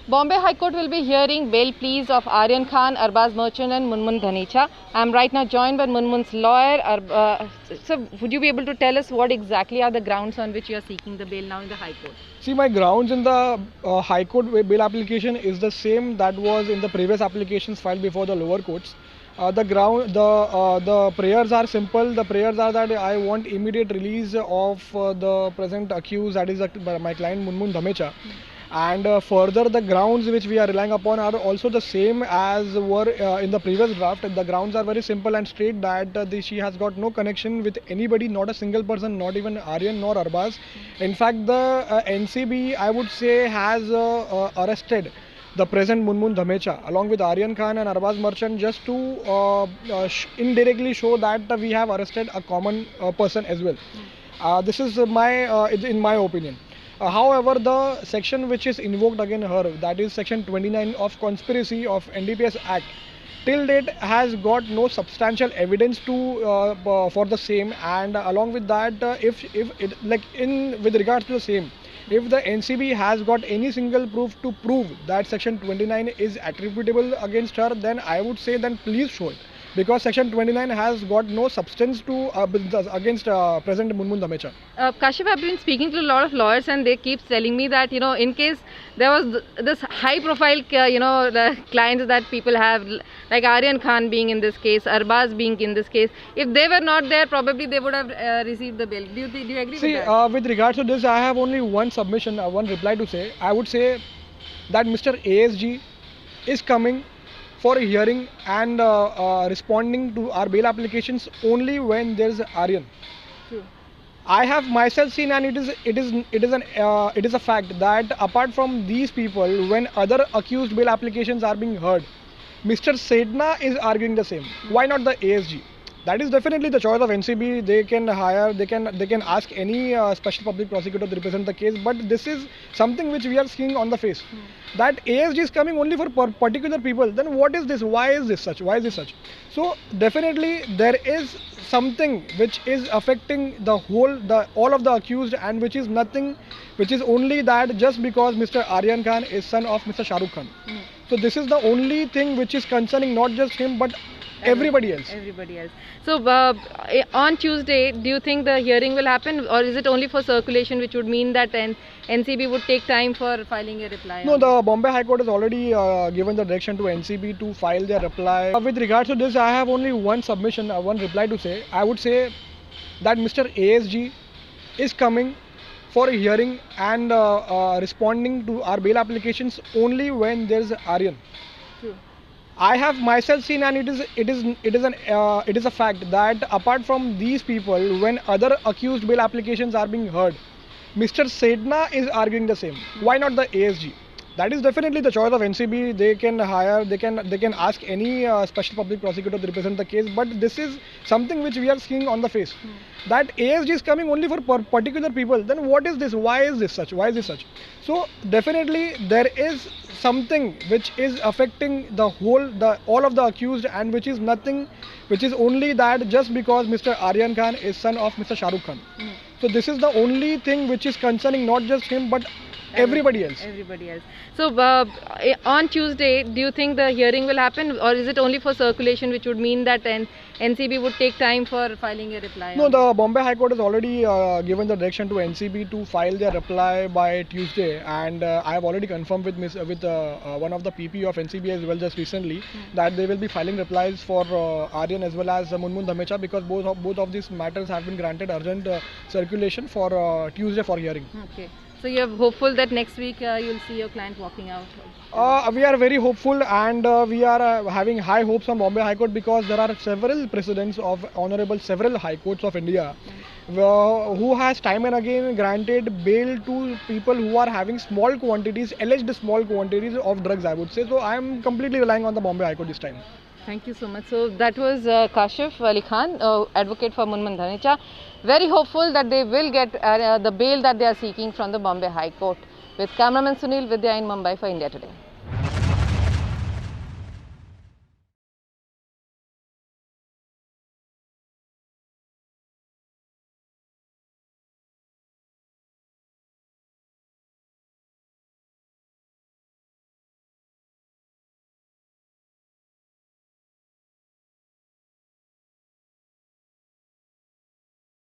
Bombay High Court will be hearing bail pleas of Aryan Khan, Arbaz Merchant and Munmun Dhanecha. I am right now joined by Munmun's lawyer. So would you be able to tell us what exactly are the grounds on which you are seeking the bail now in the High Court? See, my grounds in the High Court bail application is the same that was in the previous applications filed before the lower courts. The prayers are simple. The prayers are that I want immediate release of the present accused, that is my client Munmun Dhamecha. And further, the grounds which we are relying upon are also the same as were in the previous draft. The grounds are very simple and straight, that she has got no connection with anybody, not a single person, not even Aryan nor Arbaz. In fact, the NCB, I would say, has arrested the present Munmun Dhamecha along with Aryan Khan and Arbaz Merchant, just to indirectly show that we have arrested a common person as well. This is in my opinion. However, the section which is invoked against her, that is section 29 of conspiracy of NDPS Act, till date has got no substantial evidence to for the same. And along with that, with regards to the same, if the NCB has got any single proof to prove that section 29 is attributable against her, then I would say then please show it, because section 29 has got no substance to against present Munmun Dhamecha. Kashif, I've been speaking to a lot of lawyers and they keep telling me that, in case there was this high profile, the clients that people have, like Aryan Khan being in this case, Arbaz being in this case, if they were not there, probably they would have received the bail. Do you agree with that? With regards to this, I have only one submission, one reply to say. I would say that Mr. ASG is coming for a hearing and responding to our bail applications only when there is Aryan. True. I have myself seen, and it is a fact that apart from these people, when other accused bail applications are being heard, Mr. Sedna is arguing the same. Why not the ASG? That is definitely the choice of NCB. They can hire, they can ask any special public prosecutor to represent the case. But this is something which we are seeing on the face. That ASG is coming only for particular people. Then what is this? Why is this such? Why is this such? So definitely there is something which is affecting all of the accused, and which is nothing, which is only that just because Mr. Aryan Khan is son of Mr. Shah Rukh Khan. So this is the only thing which is concerning not just him but everybody else. So on Tuesday, do you think the hearing will happen, or is it only for circulation, which would mean that NCB would take time for filing a reply? No, the Bombay High Court has already given the direction to NCB to file their reply. With regards to this, I have only one submission, one reply to say. I would say that Mr. ASG is coming for a hearing and responding to our bail applications only when there is Aryan. True. I have myself seen, and it is a fact that apart from these people, when other accused bail applications are being heard, Mr. Sedna is arguing the same. Why not the ASG? That is definitely the choice of NCB. They can hire, they can ask any special public prosecutor to represent the case. But this is something which we are seeing on the face. That ASG is coming only for particular people. Then what is this? Why is this such? Why is this such? So definitely there is something which is affecting all of the accused, and which is nothing, which is only that just because Mr. Aryan Khan is son of Mr. Shah Rukh Khan. So this is the only thing which is concerning not just him but everybody else. So on Tuesday, do you think the hearing will happen, or is it only for circulation, which would mean that NCB would take time for filing a reply? No, the Bombay High Court has already given the direction to NCB to file their reply by Tuesday, and I have already confirmed with one of the PP of NCB as well just recently that they will be filing replies for Aryan as well as Munmun Dhamecha, because both of these matters have been granted urgent circulation for Tuesday for hearing. Okay. So you are hopeful that next week you'll see your client walking out? We are very hopeful, and we are having high hopes on Bombay High Court, because there are several precedents of several High Courts of India who has time and again granted bail to people who are having alleged small quantities of drugs, I would say. So I am completely relying on the Bombay High Court this time. Thank you so much. So that was Kashif Ali Khan, advocate for Munmun Dhanecha. Very hopeful that they will get the bail that they are seeking from the Bombay High Court. With cameraman Sunil Vidya in Mumbai for India Today.